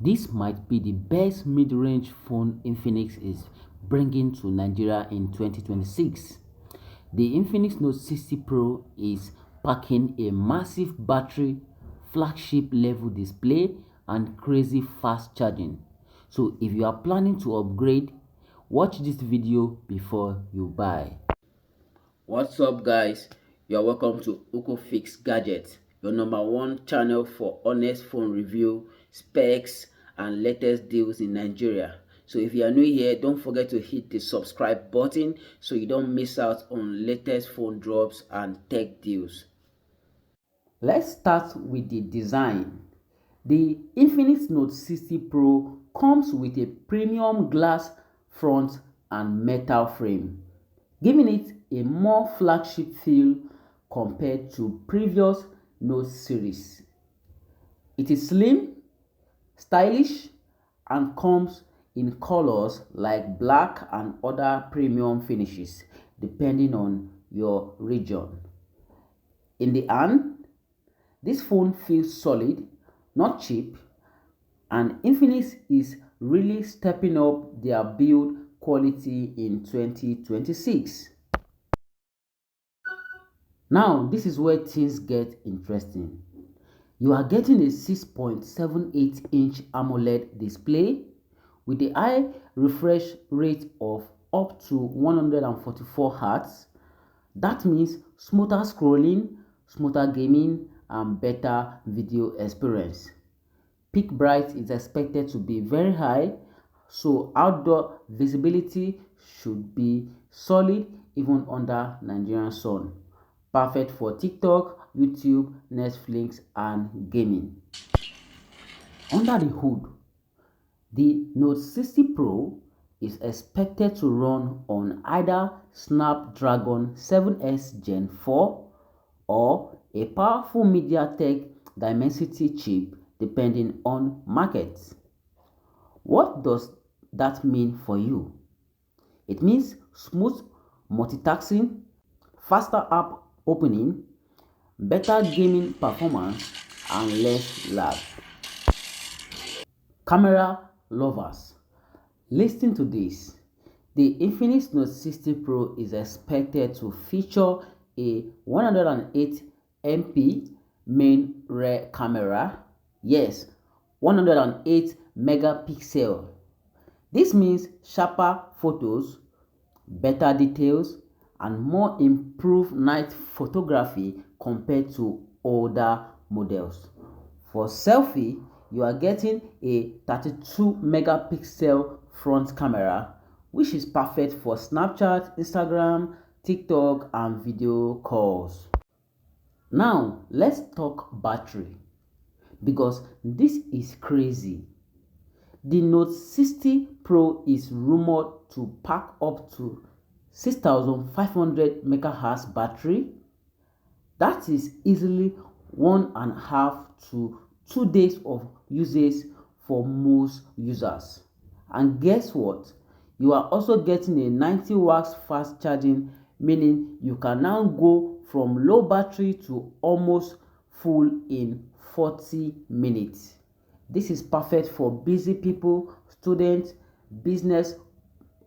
This might be the best mid-range phone Infinix is bringing to Nigeria in 2026. The Infinix Note 60 Pro is packing a massive battery, flagship level display, and crazy fast charging. So if you are planning to upgrade, watch this video before you buy. What's up, guys? You're welcome to Ukofix Gadget, your number one channel for honest phone review, specs, and latest deals in Nigeria. So if you are new here, don't forget to hit the subscribe button so you don't miss out on latest phone drops and tech deals. Let's start with the design. The Infinix Note 60 Pro comes with a premium glass front and metal frame, giving it a more flagship feel compared to previous Note series. It is slim, stylish, and comes in colors like black and other premium finishes depending on your region. In the hand, this phone feels solid, not cheap, and Infinix is really stepping up their build quality in 2026. Now, this is where things get interesting. You are getting a 6.78-inch AMOLED display with a high refresh rate of up to 144 Hz. That means smoother scrolling, smoother gaming, and better video experience. Peak bright is expected to be very high, so outdoor visibility should be solid even under Nigerian sun. Perfect for TikTok, YouTube, Netflix, and gaming. Under the hood, the Note 60 Pro is expected to run on either Snapdragon 7S Gen 4 or a powerful MediaTek Dimensity chip depending on markets. What does that mean for you? It means smooth multitasking, faster app opening, better gaming performance, and less lag. Camera lovers, listen to this. The Infinix Note 60 Pro is expected to feature a 108 MP main rear camera. Yes, 108 megapixel. This means sharper photos, better details, and more improved night photography compared to older models. For selfie, you are getting a 32 megapixel front camera, which is perfect for Snapchat, Instagram, TikTok, and video calls. Now, let's talk battery because this is crazy. The Note 60 Pro is rumored to pack up to 6500 mAh battery. That is easily 1.5 to 2 days of usage for most users. And guess what? You are also getting a 90 watts fast charging, meaning you can now go from low battery to almost full in 40 minutes. This is perfect for busy people, students, business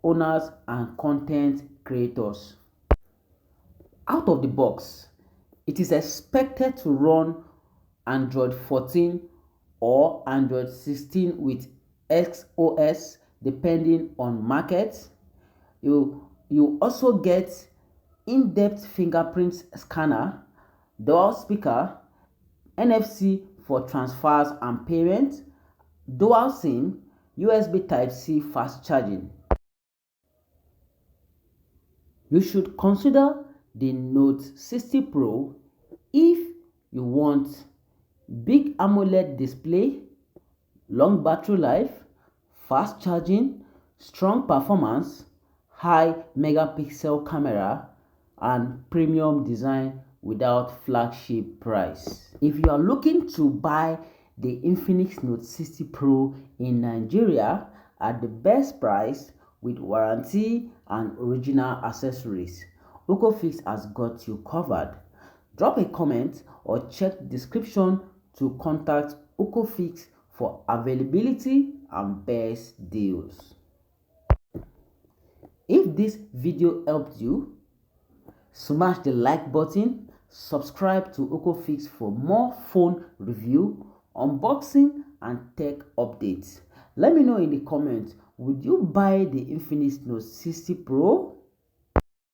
owners, and content creators. Out of the box, it is expected to run Android 14 or Android 16 with XOS depending on market. You also get in-depth fingerprint scanner, dual speaker, NFC for transfers and payments, dual SIM, USB Type-C fast charging. You should consider the Note 60 Pro if you want big AMOLED display, long battery life, fast charging, strong performance, high megapixel camera, and premium design without flagship price. If you are looking to buy the Infinix Note 60 Pro in Nigeria at the best price with warranty and original accessories, Ukofix has got you covered. Drop a comment or check the description to contact Ukofix for availability and best deals. If this video helped you, smash the like button, subscribe to Ukofix for more phone review, unboxing and tech updates. Let me know in the comments, would you buy the Infinix Note 60 Pro?